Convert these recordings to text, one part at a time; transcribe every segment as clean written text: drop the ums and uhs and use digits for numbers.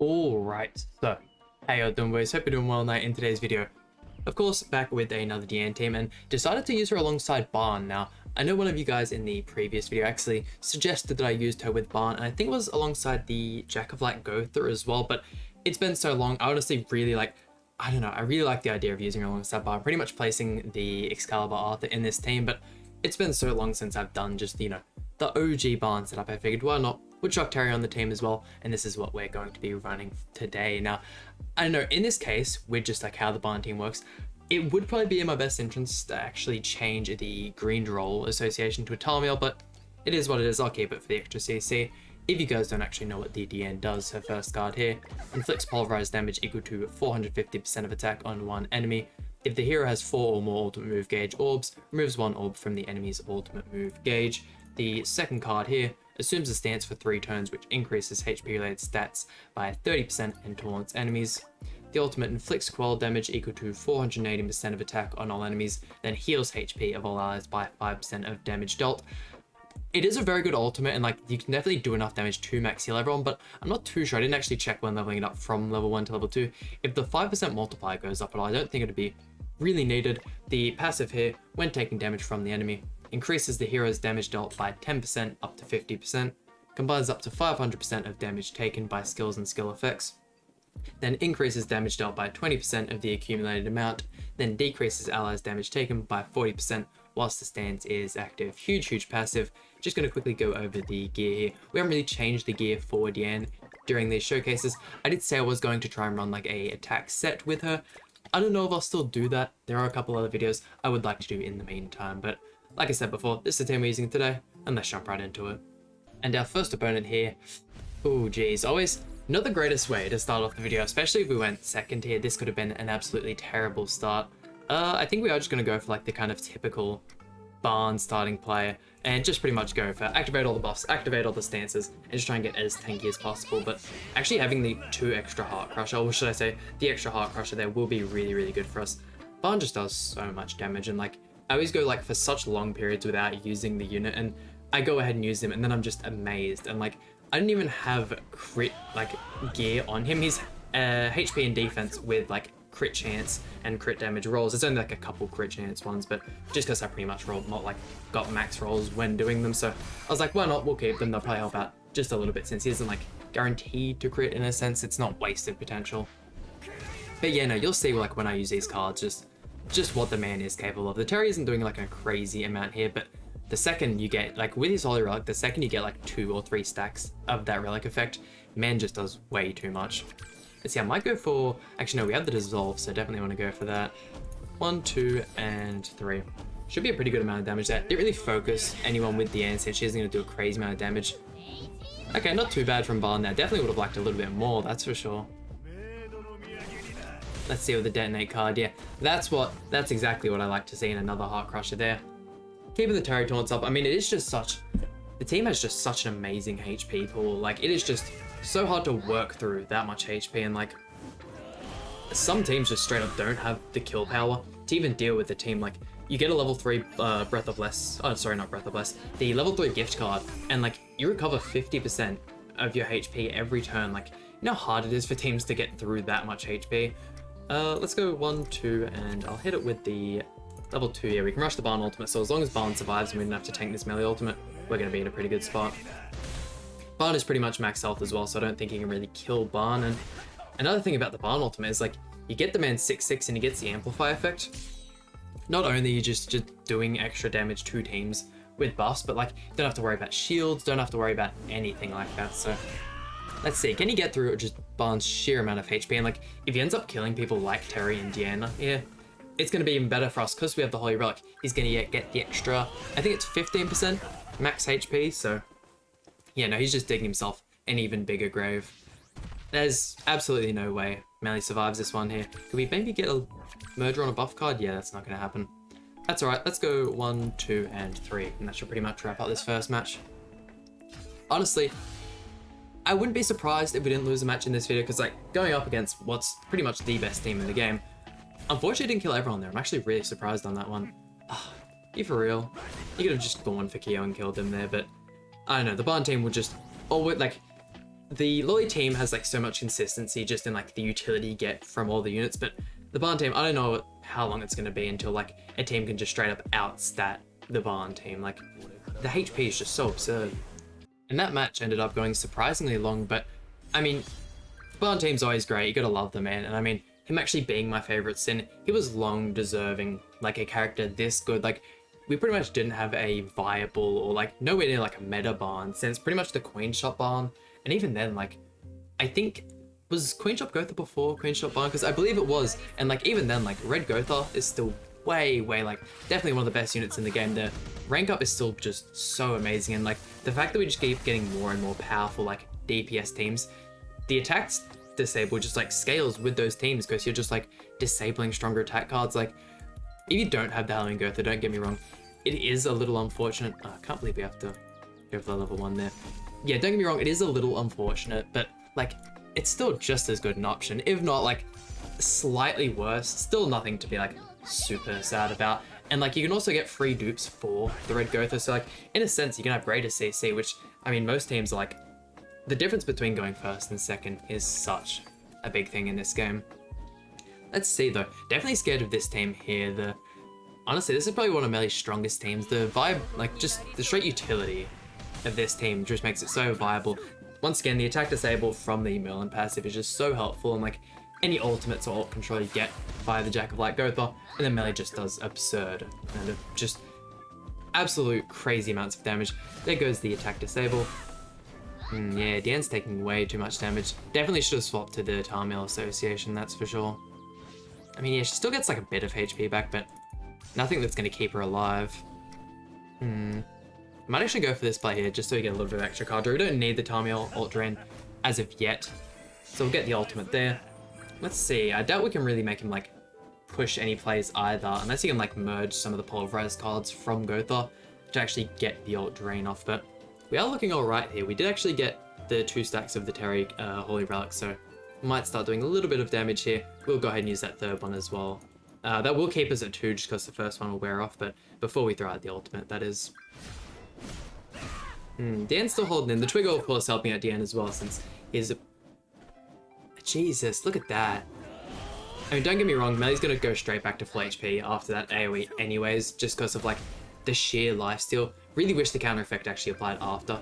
Alright, so how y'all doing, boys? Hope you're doing well tonight in today's video. Of course, back with another DIANE team, and decided to use her alongside Barn. Now, I know one of you guys in the previous video actually suggested that I used her with Barn, and I think it was alongside the Jack of Light Gother as well, but it's been so long. I honestly really I really like the idea of using her alongside Barn, pretty much placing the Excalibur Arthur in this team, but it's been so long since I've done just, the OG Barn setup. I figured, why not put Shock Terry on the team as well, and this is what we're going to be running today. Now, I don't know, in this case, with just like how the Barn team works, it would probably be in my best interest to actually change the green roll association to a Talmiel, but it is what it is. I'll keep it for the extra CC. If you guys don't actually know what the DIANE does, her first card here inflicts pulverized damage equal to 450% of attack on one enemy. If the hero has 4 or more ultimate move gauge orbs, removes 1 orb from the enemy's ultimate move gauge. The second card here assumes a stance for 3 turns, which increases HP related stats by 30% and taunts enemies. The ultimate inflicts quell damage equal to 480% of attack on all enemies, then heals HP of all allies by 5% of damage dealt. It is a very good ultimate, and you can definitely do enough damage to max heal everyone, but I'm not too sure. I didn't actually check when leveling it up from level 1 to level 2. If the 5% multiplier goes up at all, I don't think it would be really needed. The passive here, when taking damage from the enemy, increases the hero's damage dealt by 10% up to 50%, combines up to 500% of damage taken by skills and skill effects, then increases damage dealt by 20% of the accumulated amount, then decreases allies' damage taken by 40% whilst the stance is active. Huge passive. Just going to quickly go over the gear here. We haven't really changed the gear for DIANE during these showcases. I did say I was going to try and run a attack set with her. I don't know if I'll still do that. There are a couple other videos I would like to do in the meantime, but like I said before, this is the team we're using today, and let's jump right into it. And our first opponent here, oh geez, always not the greatest way to start off the video, especially if we went second here. This could have been an absolutely terrible start. I think we are just going to go for the kind of typical Barn starting player, and just pretty much go for activate all the buffs, activate all the stances, and just try and get as tanky as possible. But actually having the 2 extra Heart Crusher, or should I say the extra Heart Crusher there, will be really good for us. Barn just does so much damage, and I always go for such long periods without using the unit, and I go ahead and use him, and then I'm just amazed. And I didn't even have crit gear on him. He's HP and defense with crit chance and crit damage rolls. It's only a couple crit chance ones, but just because I pretty much rolled not got max rolls when doing them, so I was like, why not? We'll keep them. They'll probably help out just a little bit, since he isn't guaranteed to crit in a sense. It's not wasted potential. But yeah, no, you'll see when I use these cards just what the man is capable of. The Terry isn't doing a crazy amount here, but the second you get with his Holy Relic, the second you get 2 or 3 stacks of that relic effect, man just does way too much. Let's see, I might go for, actually no, we have the dissolve, so definitely want to go for that. 1, 2, and 3. Should be a pretty good amount of damage there. Didn't really focus anyone with the since she isn't going to do a crazy amount of damage. Okay, not too bad from Barn there. Definitely would have liked a little bit more, that's for sure. Let's see with the detonate card. Yeah, that's exactly what I like to see in another Heart Crusher there. Keeping the Terry taunts up. I mean, it is just the team has just such an amazing HP pool. It is just so hard to work through that much HP, and some teams just straight up don't have the kill power to even deal with the team. You get a level 3 Breath of Bless, oh sorry, not Breath of Bless, the level 3 gift card, and you recover 50% of your HP every turn. You know how hard it is for teams to get through that much HP. Let's go 1, 2, and I'll hit it with the level 2 here. We can rush the Barn ultimate, so as long as Barn survives and we don't have to tank this melee ultimate, we're going to be in a pretty good spot. Barn is pretty much max health as well, so I don't think he can really kill Barn. And another thing about the Barn ultimate is you get the man 6/6 and he gets the amplify effect. Not only are you just doing extra damage to teams with buffs, but you don't have to worry about shields, don't have to worry about anything like that. So let's see, can he get through just Barn's sheer amount of HP? And if he ends up killing people like Terry and DIANE, yeah, it's going to be even better for us because we have the Holy Relic. He's going to get the extra, I think it's 15% max HP, so yeah, no, he's just digging himself an even bigger grave. There's absolutely no way Melee survives this one here. Could we maybe get a murder on a buff card? Yeah, that's not going to happen. That's alright, let's go 1, 2, and 3, and that should pretty much wrap up this first match. Honestly, I wouldn't be surprised if we didn't lose a match in this video, because going up against what's pretty much the best team in the game, unfortunately didn't kill everyone there. I'm actually really surprised on that one. You for real? You could have just gone for Keo and killed him there, but I don't know, the Barn team would just, the Lolly team has like so much consistency just in like the utility you get from all the units, but the Barn team, I don't know how long it's going to be until like a team can just straight up outstat the Barn team. Like the HP is just so absurd. And that match ended up going surprisingly long, but I mean, Barn team's always great. You gotta love the man. And I mean, him actually being my favorite Sin, he was long deserving like a character this good. Like we pretty much didn't have a viable or like nowhere near like a meta Barn since pretty much the Queen Shot Barn. And even then, like, I think, was Queen Shot Gotha before Queen Shot Barn? Because I believe it was. And like, even then, like, Red Gotha is still way, like, definitely one of the best units in the game. The rank up is still just so amazing. And like, the fact that we just keep getting more and more powerful, like, DPS teams, the attacks disable just like scales with those teams because you're just like disabling stronger attack cards. Like, if you don't have the Halloween Gotha, don't get me wrong, it is a little unfortunate. Oh, I can't believe we have to go for the level 1 there. Yeah, don't get me wrong, it is a little unfortunate, but like, it's still just as good an option, if not like slightly worse. Still nothing to be like super sad about. And like, you can also get free dupes for the Red Gotha, so like, in a sense, you can have greater CC, which, I mean, most teams are like, the difference between going first and second is such a big thing in this game. Let's see though, definitely scared of this team here. Honestly, this is probably one of Melee's strongest teams. The vibe, like just the straight utility of this team just makes it so viable. Once again, the attack disable from the Merlin passive is just so helpful, and like any ultimates or ult control you get via the Jack of Light Gotha, and then Melee just does absurd and just absolute crazy amounts of damage. There goes the attack disable. Yeah, DIANE's taking way too much damage. Definitely should have swapped to the Tarmiel Association, that's for sure. I mean, yeah, she still gets like a bit of HP back, but nothing that's going to keep her alive. I might actually go for this play here, just so we get a little bit of extra card draw. We don't need the Tarmiel ult drain as of yet, so we'll get the ultimate there. Let's see, I doubt we can really make him like push any plays either, unless he can like merge some of the pulverized cards from Gotha to actually get the ult drain off, but we are looking alright here. We did actually get the 2 stacks of the Terry Holy Relic, so we might start doing a little bit of damage here. We'll go ahead and use that third one as well. That will keep us at 2 just because the first one will wear off, but before we throw out the ultimate, that is. DIANE's still holding in. The Twiggle, of course, helping out DIANE as well, since he's a... Jesus, look at that. I mean, don't get me wrong, Melee's going to go straight back to full HP after that AoE anyways, just because of, like, the sheer lifesteal. Really wish the counter effect actually applied after.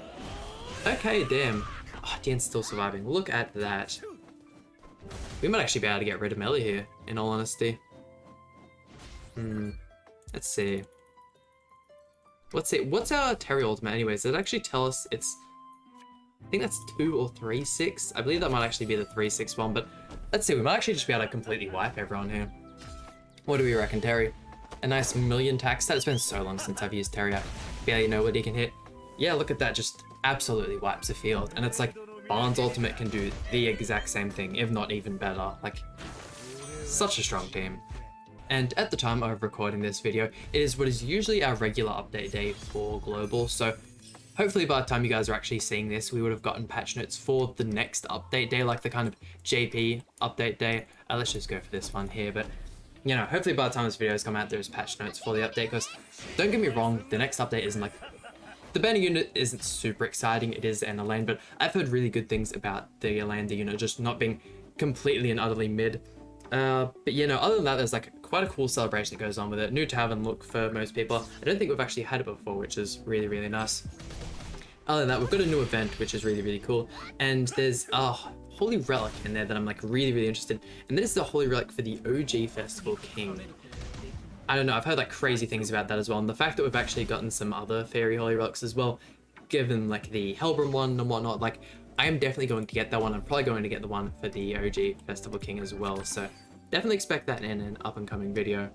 Okay, damn. Oh, DIANE's still surviving. Look at that. We might actually be able to get rid of Melee here, in all honesty. Let's see. What's our Terry ultimate anyways? Does it actually tell us it's... I think that's 2 or 3-6. I believe that might actually be the 3-6 one, but let's see. We might actually just be able to completely wipe everyone here. What do we reckon, Terry? A nice million tax stat. It's been so long since I've used Terry. I barely know what he can hit. Yeah, look at that. Just absolutely wipes the field. And it's like, Barn's ultimate can do the exact same thing, if not even better. Like, such a strong team. And at the time of recording this video, it is what is usually our regular update day for Global, so hopefully by the time you guys are actually seeing this, we would have gotten patch notes for the next update day, like the kind of JP update day. Let's just go for this one here, but you know, hopefully by the time this video has come out, there's patch notes for the update, because don't get me wrong, the next update isn't like... The banner unit isn't super exciting, it is an Elaine, but I've heard really good things about the Elaine unit just not being completely and utterly mid. But you know, other than that, there's like quite a cool celebration that goes on with it. New tavern look for most people. I don't think we've actually had it before, which is really, really nice. Other than that, we've got a new event, which is really, really cool. And there's a Holy Relic in there that I'm like really, really interested in. And this is the Holy Relic for the OG Festival King. I don't know, I've heard like crazy things about that as well. And the fact that we've actually gotten some other Fairy Holy Relics as well, given like the Hellbrim one and whatnot, like I am definitely going to get that one. I'm probably going to get the one for the OG Festival King as well. So definitely expect that in an up and coming video.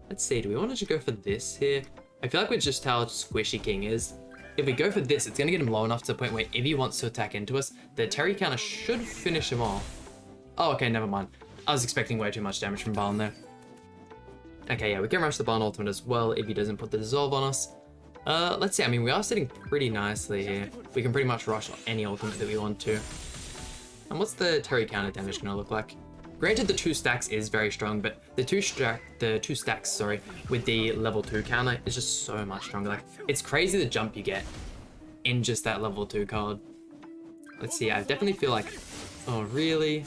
Let's see, do we want to just go for this here? I feel like with just how squishy King is, if we go for this, it's going to get him low enough to the point where if he wants to attack into us, the Terry counter should finish him off. Oh, okay, never mind. I was expecting way too much damage from Barn there. Okay, yeah, we can rush the Barn ultimate as well if he doesn't put the dissolve on us. Let's see, I mean, we are sitting pretty nicely here. We can pretty much rush any ultimate that we want to. And what's the Terry counter damage going to look like? Granted, the 2 stacks is very strong, but the two stacks, with the level 2 counter is just so much stronger. Like, it's crazy the jump you get in just that level 2 card. Let's see, I definitely feel like, oh really?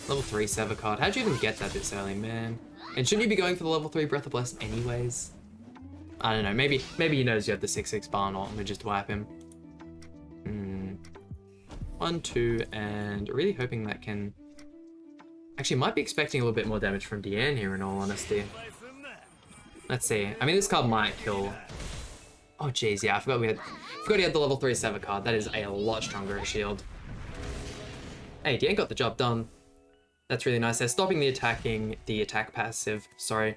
Level 3 Sever card. How'd you even get that this early, man? And shouldn't you be going for the level 3 Breath of Blessing anyways? I don't know, maybe he knows you have the 6/6 Barn ult and we just whap him. 1, 2, and really hoping that can... Actually, might be expecting a little bit more damage from DIANE here, in all honesty. Let's see. I mean, this card might kill... Oh, jeez, yeah, I forgot he had the level 3 Sever card. That is a lot stronger shield. Hey, DIANE got the job done. That's really nice. They're stopping the attack passive, sorry,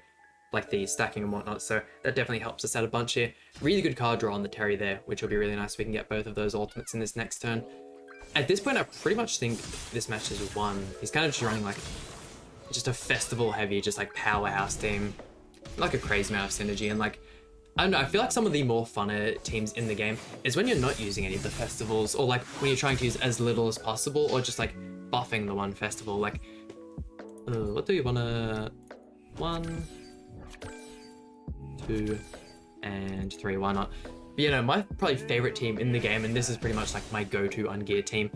like the stacking and whatnot, so that definitely helps us out a bunch here. Really good card draw on the Terry there, which will be really nice. We can get both of those ultimates in this next turn. At this point, I pretty much think this match is won. He's kind of just running like just a festival heavy, just like powerhouse team, like a crazy amount of synergy. And like, I don't know, I feel like some of the more funner teams in the game is when you're not using any of the festivals, or like when you're trying to use as little as possible, or just like buffing the one festival. Like, what do you wanna? 1, 2, and 3. Why not? But, you know, my probably favorite team in the game, and this is pretty much like my go-to ungeared team,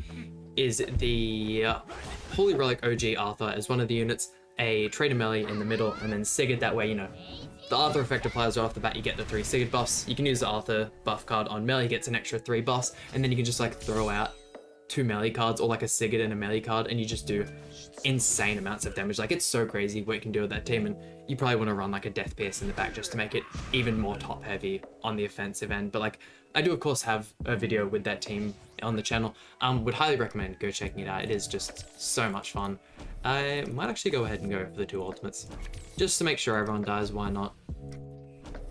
is the Holy Relic OG Arthur as one of the units, a Trader Melee in the middle, and then Sigurd. That way, you know, the Arthur effect applies right off the bat, you get the 3 Sigurd buffs. You can use the Arthur buff card on Melee, gets an extra 3 buffs, and then you can just like throw out 2 Melee cards, or like a Sigurd and a Melee card, and you just do insane amounts of damage. Like, it's so crazy what you can do with that team, and you probably want to run like a Death Pierce in the back just to make it even more top heavy on the offensive end. But like, I do of course have a video with that team on the channel. Would highly recommend go checking it out. It is just so much fun. I might actually go ahead and go for the 2 ultimates just to make sure everyone dies. Why not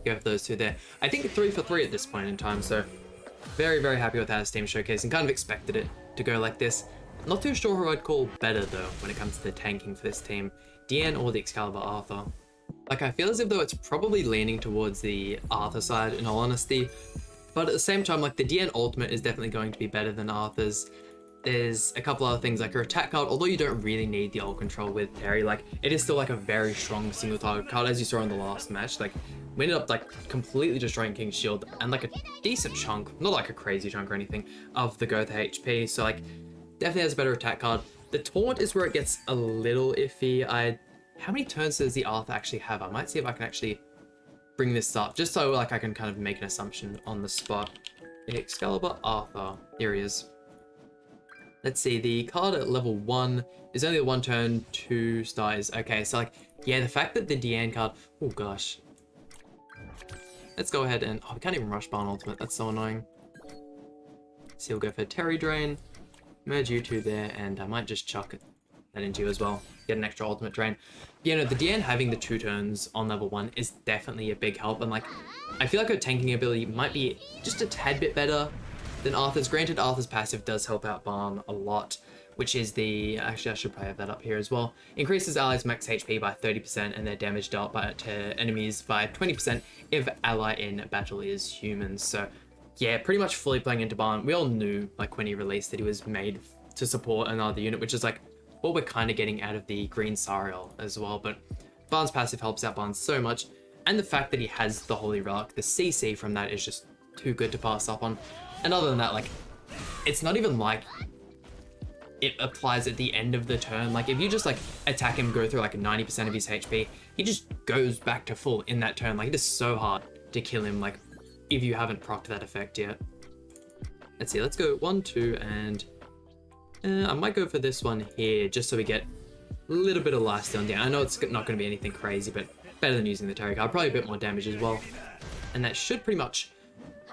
go for those 2 there? I think 3 for 3 at this point in time, so very, very happy with how this team showcased, and kind of expected it to go like this. Not too sure who I'd call better though when it comes to the tanking for this team, DIANE or the Excalibur Arthur. Like, I feel as if though it's probably leaning towards the Arthur side in all honesty, but at the same time, like, the DIANE ultimate is definitely going to be better than Arthur's. There's a couple other things like her attack card, although you don't really need the ult control with Terry, like, it is still like a very strong single target card, as you saw in the last match. Like, we ended up like completely destroying King's Shield and like a decent chunk, not like a crazy chunk or anything, of the Gotha HP, so like, definitely has a better attack card. The taunt is where it gets a little iffy. How many turns does the Arthur actually have? I might see if I can actually bring this up, just so like I can kind of make an assumption on the spot. The Excalibur Arthur, here he is. Let's see, the card at level 1 is only a 1 turn, 2 stars. Okay, so like, yeah, the fact that the DIANE card, oh gosh. Let's go ahead and, oh, we can't even rush Barn Ultimate, that's so annoying. So he'll go for Terry Drain, merge you 2 there, and I might just chuck that into you as well, get an extra ultimate drain. You know, the DIANE having the 2 turns on level 1 is definitely a big help, and like, I feel like her tanking ability might be just a tad bit better than Arthur's. Granted, Arthur's passive does help out Barn a lot, which is the, actually I should probably have that up here as well. Increases allies max HP by 30% and their damage dealt to enemies by 20% if ally in battle is humans. So yeah, pretty much fully playing into Barn. We all knew like when he released that he was made to support another unit, which is like what we're kind of getting out of the Green Sariel as well. But Barn's passive helps out Barn so much, and the fact that he has the Holy Relic, the CC from that is just too good to pass up on. And other than that, like, it's not even like it applies at the end of the turn. Like, if you just like attack him, go through like 90% of his HP, he just goes back to full in that turn. Like, it is so hard to kill him, like, if you haven't procced that effect yet. Let's see, let's go 1, 2, and I might go for this one here, just so we get a little bit of lifesteal down. I know it's not going to be anything crazy, but better than using the Terry card. Probably a bit more damage as well. And that should pretty much,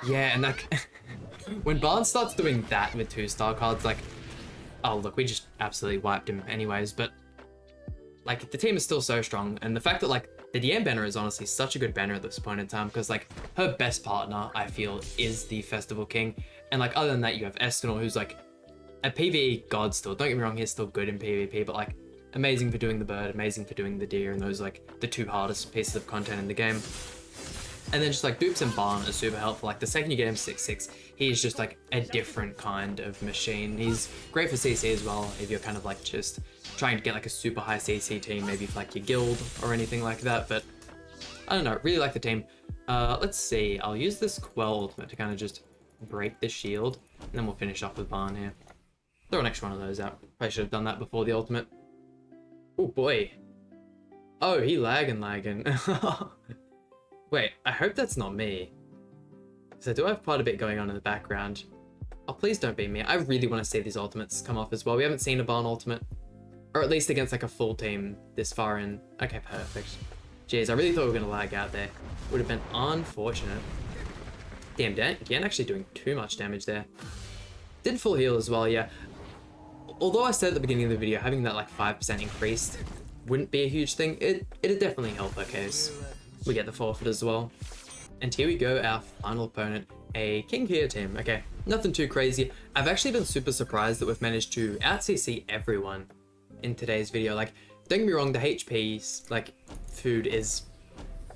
yeah, and that, when Barn starts doing that with 2-star cards, like, oh look, we just absolutely wiped him anyways. But like, the team is still so strong, and the fact that like the DIANE banner is honestly such a good banner at this point in time, because like her best partner, I feel, is the Festival King. And like, other than that, you have Escanor, who's like a PvE god still. Don't get me wrong, he's still good in PvP, but like amazing for doing the bird, amazing for doing the deer, and those like the 2 hardest pieces of content in the game. And then just like Dupes and Barn are super helpful. Like, the second you get him 6/6, he's just like a different kind of machine. He's great for CC as well, if you're kind of like just trying to get like a super high CC team, maybe for like your guild or anything like that. But I don't know, really like the team. Let's see, I'll use this Quell ultimate to kind of just break the shield, and then we'll finish off with Barn here. Throw an extra one of those out. Probably should have done that before the ultimate. Oh boy. Oh, he lagging. Wait, I hope that's not me. Because I do have quite a bit going on in the background. Oh, please don't be me. I really want to see these ultimates come off as well. We haven't seen a barn ultimate. Or at least against like a full team this far in. Okay, perfect. Jeez, I really thought we were going to lag out there. Would have been unfortunate. Damn, DIANE actually doing too much damage there. Did full heal as well, yeah. Although I said at the beginning of the video, having that like 5% increased wouldn't be a huge thing, it'd definitely help her case. We get the forfeit as well. And here we go, our final opponent, a King Kia team. Okay, nothing too crazy. I've actually been super surprised that we've managed to out-CC everyone in today's video. Like, don't get me wrong, the HP's like food is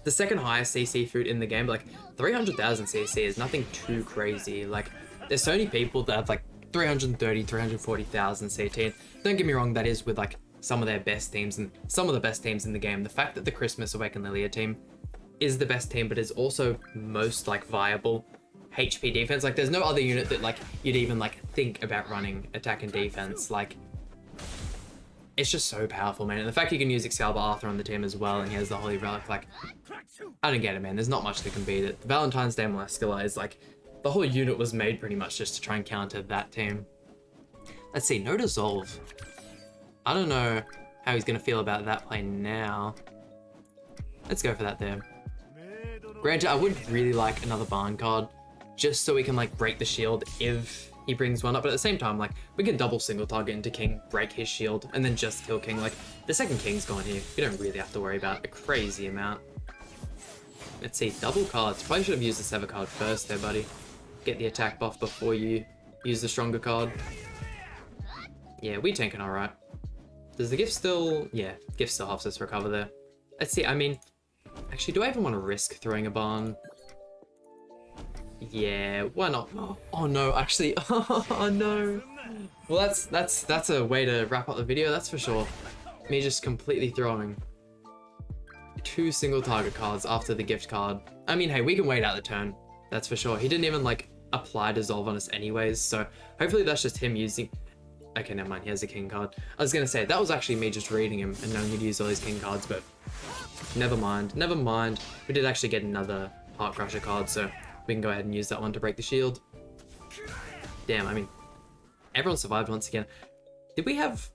the second highest CC food in the game, but like 300,000 CC is nothing too crazy. Like, there's so many people that have like 330, 340,000 CT. Don't get me wrong, that is with like some of their best teams and some of the best teams in the game. The fact that the Christmas Awaken Lilia team is the best team, but is also most like viable HP defense. Like, there's no other unit that like you'd even like think about running attack and defense. Like, it's just so powerful, man. And the fact you can use Excalibur Arthur on the team as well, and he has the Holy Relic, like, I don't get it, man. There's not much that can beat it. The Valentine's Day Moleskula is like, the whole unit was made pretty much just to try and counter that team. Let's see, no Dissolve. I don't know how he's gonna feel about that play now. Let's go for that there. Granted, I would really like another Barn card, just so we can like break the shield if he brings one up, but at the same time, like, we can double single target into King, break his shield, and then just kill King. Like, the second King's gone here. We don't really have to worry about a crazy amount. Let's see, double cards. Probably should have used the Sever card first there, buddy. Get the attack buff before you use the stronger card. Yeah, we tanking alright. Does the gift still... Yeah, gift still helps us recover there. Let's see, I mean... Actually, do I even want to risk throwing a barn? Yeah, why not? Oh no, actually, oh no. Well, that's a way to wrap up the video, that's for sure. Me just completely throwing 2 single target cards after the gift card. I mean, hey, we can wait out the turn, that's for sure. He didn't even like apply Dissolve on us anyways, so hopefully that's just him using... Okay, never mind, he has a King card. I was gonna say, that was actually me just reading him and knowing he'd use all his King cards, but never mind, never mind. We did actually get another Heart Crusher card, so we can go ahead and use that one to break the shield. Damn, I mean, everyone survived once again. Did we have...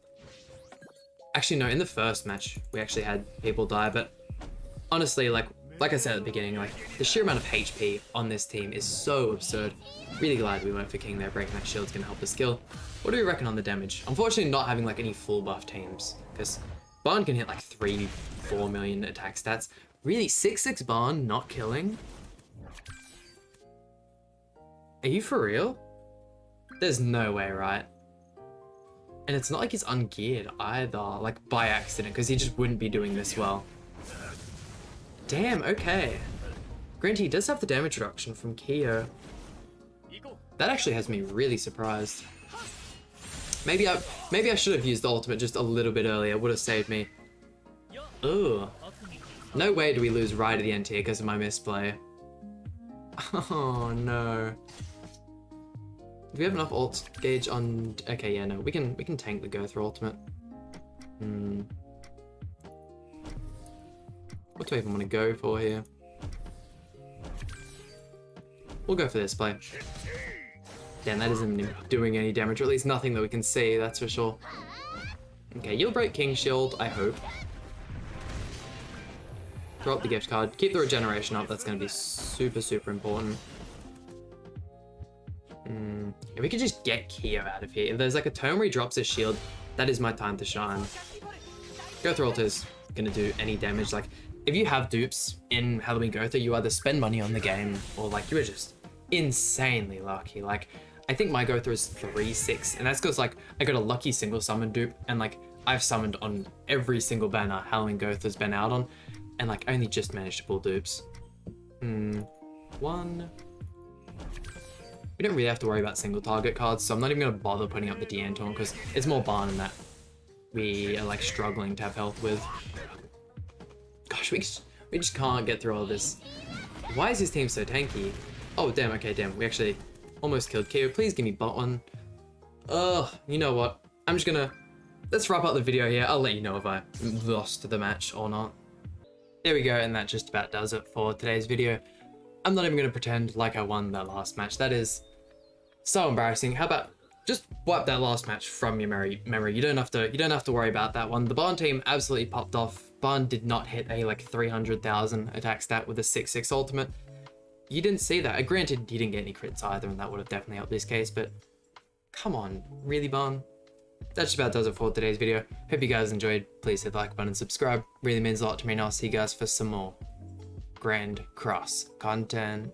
Actually, no, in the first match, we actually had people die, but honestly, like I said at the beginning, like, the sheer amount of HP on this team is so absurd. Really glad we went for King there. Breaking that shield's gonna help us kill. What do we reckon on the damage? Unfortunately, not having like any full buff teams, because Barn can hit like 3-4 million attack stats. Really, 6-6 Barn not killing? Are you for real? There's no way, right? And it's not like he's ungeared either, like by accident, because he just wouldn't be doing this well. Damn, okay. Granted, he does have the damage reduction from Kyo. That actually has me really surprised. Maybe I should have used the ultimate just a little bit earlier, would have saved me. Ugh. No way do we lose right at the end here because of my misplay. Oh no. Do we have enough ult gauge on... Okay, yeah, no, we can tank the go through ultimate. What do I even want to go for here? We'll go for this play. Damn, that isn't doing any damage, or at least nothing that we can see, that's for sure. Okay, you'll break King's Shield, I hope. Drop the gift card. Keep the regeneration up, that's going to be super, super important. If we could just get Kyo out of here. If there's like a turn where he drops his shield, that is my time to shine. Go through ult is going to do any damage. Like, if you have dupes in Halloween Gotha, you either spend money on the game, or like, you are just insanely lucky. Like, I think my Gotha is 3-6, and that's because like, I got a lucky single summon dupe, and like, I've summoned on every single banner Halloween Gotha's been out on, and like, I only just managed to pull dupes. One... We don't really have to worry about single target cards, so I'm not even going to bother putting up the DIANE taunt, because it's more Barn that we are like struggling to have health with. Gosh, we just can't get through all this. Why is his team so tanky? Oh, damn, okay, damn. We actually almost killed Kyo. Please give me bot one. You know what? Let's wrap up the video here. I'll let you know if I lost the match or not. There we go, and that just about does it for today's video. I'm not even going to pretend like I won that last match. That is so embarrassing. How about just wipe that last match from your memory? You don't have to worry about that one. The Barn team absolutely popped off. Barn did not hit a like 300,000 attack stat with a 6/6 ultimate. You didn't see that. Granted, he didn't get any crits either, and that would have definitely helped this case, but come on, really, Barn? That just about does it for today's video. Hope you guys enjoyed. Please hit the like button and subscribe. Really means a lot to me, and I'll see you guys for some more Grand Cross content.